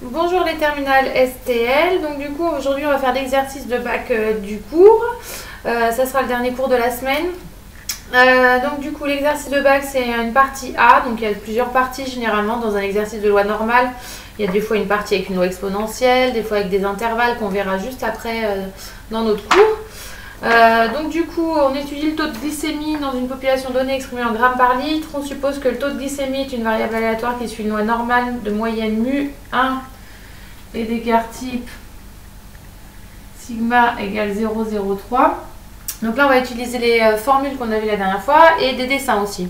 Bonjour les terminales STL, donc du coup aujourd'hui on va faire l'exercice de bac du cours, ça sera le dernier cours de la semaine. Donc du coup l'exercice de bac c'est une partie A, donc il y a plusieurs parties généralement dans un exercice de loi normale. Il y a des fois une partie avec une loi exponentielle, des fois avec des intervalles qu'on verra juste après dans notre cours. Donc du coup on étudie le taux de glycémie dans une population donnée exprimée en grammes par litre. On suppose que le taux de glycémie est une variable aléatoire qui suit une loi normale de moyenne mu 1 et d'écart type sigma égale 0,03. Donc là on va utiliser les formules qu'on a vues la dernière fois et des dessins aussi.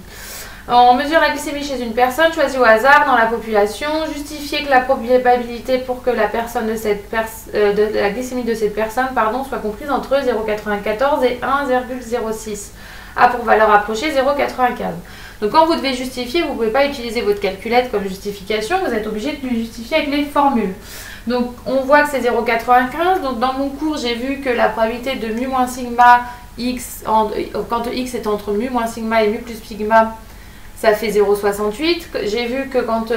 On mesure la glycémie chez une personne choisie au hasard dans la population. Justifier que la probabilité pour que la personne de la glycémie de cette personne soit comprise entre 0,94 et 1,06. A pour valeur approchée 0,95. Donc quand vous devez justifier, vous ne pouvez pas utiliser votre calculette comme justification. Vous êtes obligé de le justifier avec les formules. Donc on voit que c'est 0,95. Donc dans mon cours, j'ai vu que la probabilité de mu moins sigma x, quand x est entre mu moins sigma et mu plus sigma, ça fait 0,68. J'ai vu que quand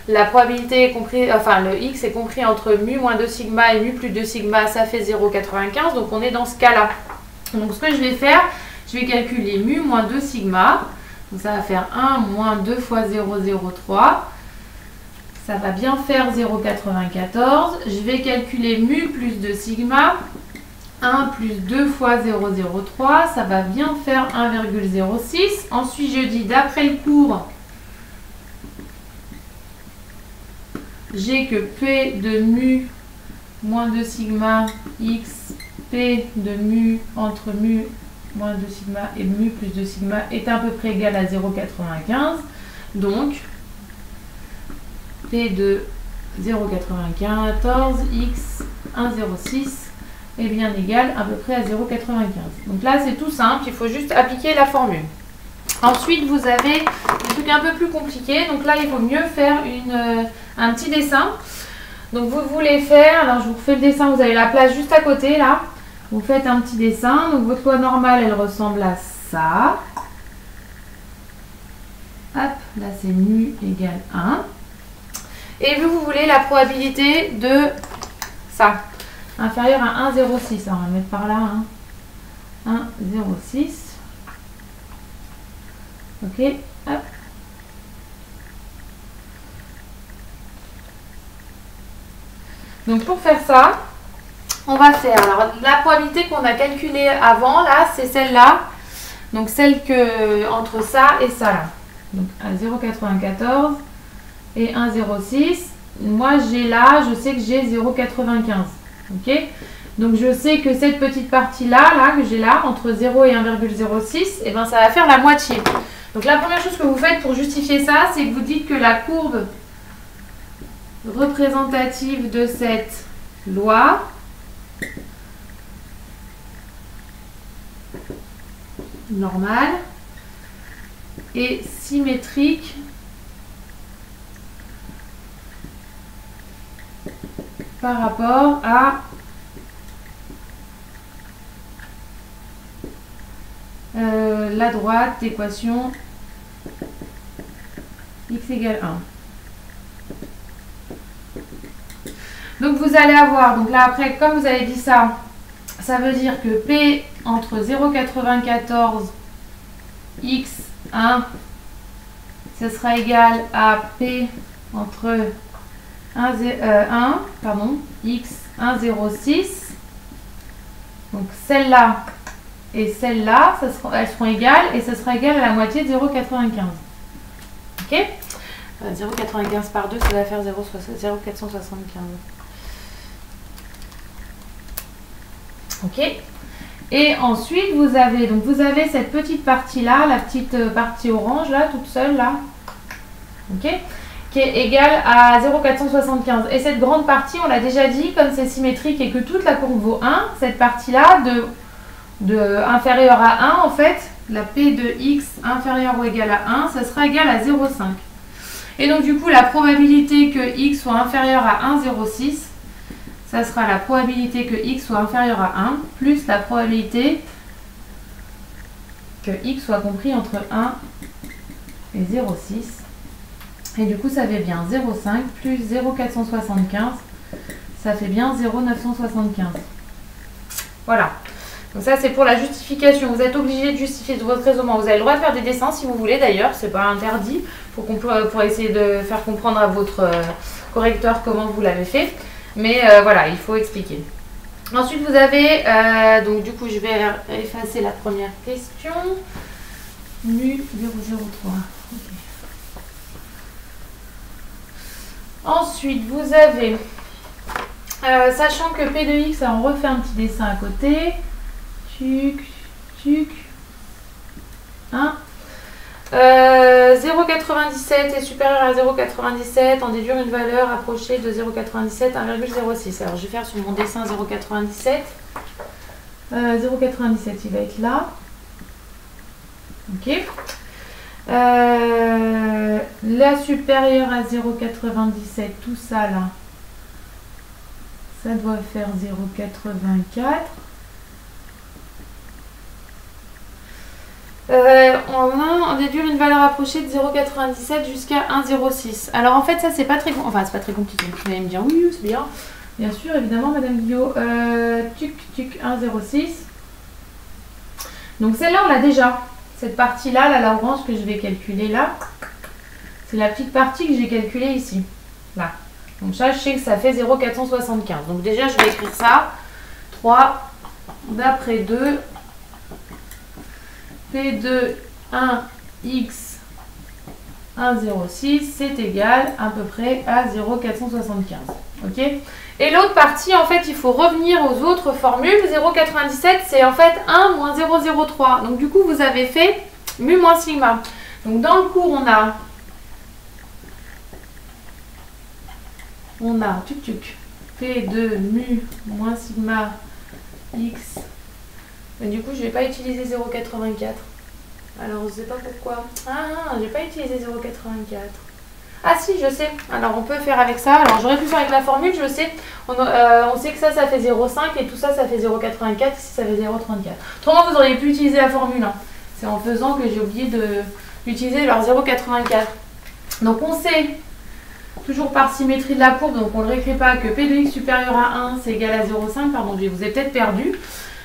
la probabilité est compris, le x est compris entre mu moins 2 sigma et mu plus 2 sigma, ça fait 0,95. Donc on est dans ce cas-là. Donc ce que je vais faire, je vais calculer mu moins 2 sigma. Donc ça va faire 1 moins 2 fois 0,03. Ça va bien faire 0,94. Je vais calculer mu plus 2 sigma. 1 plus 2 fois 0,03, ça va bien faire 1,06. Ensuite, je dis d'après le cours, j'ai que P de mu moins 2 sigma x, P de mu entre mu moins 2 sigma et mu plus 2 sigma est à peu près égal à 0,95. Donc, P de 0,94 x 1,06 est bien égal à peu près à 0,95. Donc là, c'est tout simple, il faut juste appliquer la formule. Ensuite, vous avez des trucs un peu plus compliqués. Donc là, il vaut mieux faire un petit dessin. Donc vous voulez faire, alors je vous refais le dessin, vous avez la place juste à côté là. Vous faites un petit dessin. Donc votre loi normale, elle ressemble à ça. Hop, là c'est mu égale 1. Et vous voulez la probabilité de ça. Inférieur à 1,06. On va mettre par là 1,06. Ok, hop. Donc pour faire ça, on va faire, alors la probabilité qu'on a calculée avant, là, c'est celle-là. Donc celle que entre ça et ça là. Donc à 0,94 et 1,06. Moi j'ai là, je sais que j'ai 0,95. Ok, donc je sais que cette petite partie là que j'ai là, entre 0 et 1,06, et ben ça va faire la moitié. Donc la première chose que vous faites pour justifier ça, c'est que vous dites que la courbe représentative de cette loi normale est symétrique par rapport à la droite d'équation x égale 1. Donc vous allez avoir, donc là après, comme vous avez dit ça, ça veut dire que P entre 0,94 x 1, ce sera égal à P entre x 1,06. Donc celle-là et celle-là, elles seront égales et ce sera égal à la moitié de 0,95. Ok, 0,95 par 2, ça va faire 0,475. Ok. Et ensuite, vous avez cette petite partie-là, la petite partie orange, là, toute seule, là. Ok, qui est égale à 0,475. Et cette grande partie, on l'a déjà dit, comme c'est symétrique et que toute la courbe vaut 1, cette partie-là, de inférieure à 1, en fait, la P de x inférieure ou égale à 1, ça sera égal à 0,5. Et donc, du coup, la probabilité que x soit inférieur à 1,06, ça sera la probabilité que x soit inférieur à 1, plus la probabilité que x soit compris entre 1 et 0,6. Et du coup, ça fait bien 0,5 plus 0,475. Ça fait bien 0,975. Voilà. Donc ça, c'est pour la justification. Vous êtes obligé de justifier de votre raisonnement. Vous avez le droit de faire des dessins si vous voulez d'ailleurs. C'est pas interdit pour essayer de faire comprendre à votre correcteur comment vous l'avez fait. Mais voilà, il faut expliquer. Ensuite, vous avez... donc du coup, je vais effacer la première question. Nu 003. Okay. Ensuite, vous avez... sachant que P de X, on refait un petit dessin à côté. Tuc, tuc. 1. 0,97 est supérieur à 0,97. En déduire une valeur approchée de 0,97, 1,06. Alors, je vais faire sur mon dessin 0,97. 0,97, il va être là. Ok. La supérieure à 0,97, tout ça là, ça doit faire 0,84. On déduire une valeur approchée de 0,97 jusqu'à 1,06. Alors en fait ça c'est pas très compliqué. Vous allez me dire oui c'est bien. Bien sûr évidemment Madame Guillot. Tuc tuc 1,06. Donc celle-là on l'a déjà. Cette partie-là, la orange que je vais calculer là, c'est la petite partie que j'ai calculée ici. Là. Donc ça, je sais que ça fait 0,475. Donc déjà, je vais écrire ça. 3 d'après 2. P2 1x 1,06, c'est égal à peu près à 0,475. Ok. Et l'autre partie, en fait, il faut revenir aux autres formules. 0,97, c'est en fait 1 moins 0,03. Donc du coup, vous avez fait mu moins sigma. Donc dans le cours, on a tuc tuc, P2 mu moins sigma x. Mais du coup, je ne vais pas utiliser 0,84. Alors, je ne sais pas pourquoi. Ah, je n'ai pas utilisé 0,84. Ah si, je sais. Alors, on peut faire avec ça. Alors, j'aurais pu faire avec la formule, je sais. On sait que ça fait 0,5 et tout ça, ça fait 0,84. Ici, ça fait 0,34. Autrement, vous auriez pu utiliser la formule. Hein. C'est en faisant que j'ai oublié d'utiliser leur 0,84. Donc, on sait, toujours par symétrie de la courbe, donc on ne le réécrit pas, que P de x supérieur à 1, c'est égal à 0,5. Pardon, je vous ai peut-être perdu.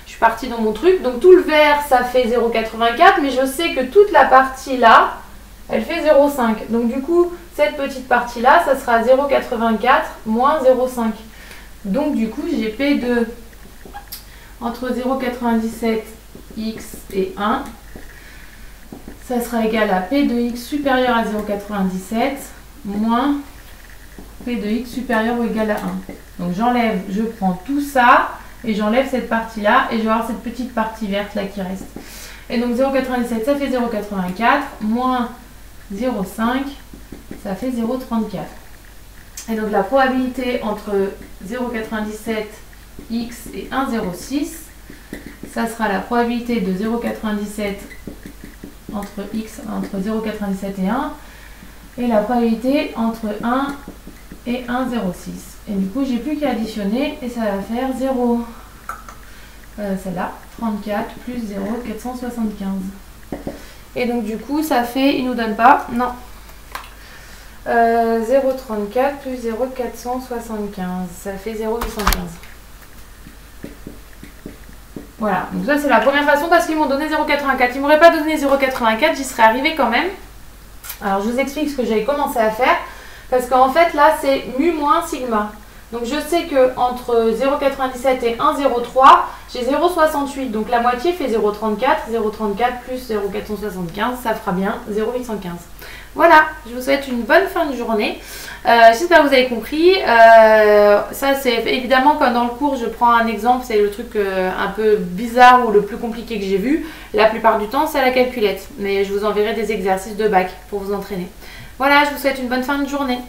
Je suis partie dans mon truc. Donc, tout le vert, ça fait 0,84. Mais je sais que toute la partie là, elle fait 0,5. Donc, du coup, cette petite partie-là, ça sera 0,84 moins 0,5. Donc, du coup, j'ai P2 entre 0,97 x et 1. Ça sera égal à P de x supérieur à 0,97 moins P de x supérieur ou égal à 1. Donc, j'enlève, je prends tout ça et j'enlève cette partie-là et je vais avoir cette petite partie verte là qui reste. Et donc, 0,97, ça fait 0,84 moins 0,5. Ça fait 0,34. Et donc la probabilité entre 0,97x et 1,06, ça sera la probabilité de 0,97 entre 0,97 et 1, et la probabilité entre 1 et 1,06. Et du coup, j'ai plus qu'à additionner et ça va faire 0. Celle-là, 34 plus 0,475. Et donc du coup, ça fait, il nous donne pas, non. 0,34 plus 0,475, ça fait 0,815. Voilà, donc ça c'est la première façon parce qu'ils m'ont donné 0,84. Ils ne m'auraient pas donné 0,84, j'y serais arrivée quand même. Alors je vous explique ce que j'avais commencé à faire. Parce qu'en fait là c'est mu moins sigma. Donc je sais que entre 0,97 et 1,03, j'ai 0,68. Donc la moitié fait 0,34. 0,34 plus 0,475, ça fera bien 0,815. Voilà, je vous souhaite une bonne fin de journée. J'espère que vous avez compris. Ça, c'est évidemment quand dans le cours, je prends un exemple, c'est le truc un peu bizarre ou le plus compliqué que j'ai vu. La plupart du temps, c'est à la calculette. Mais je vous enverrai des exercices de bac pour vous entraîner. Voilà, je vous souhaite une bonne fin de journée.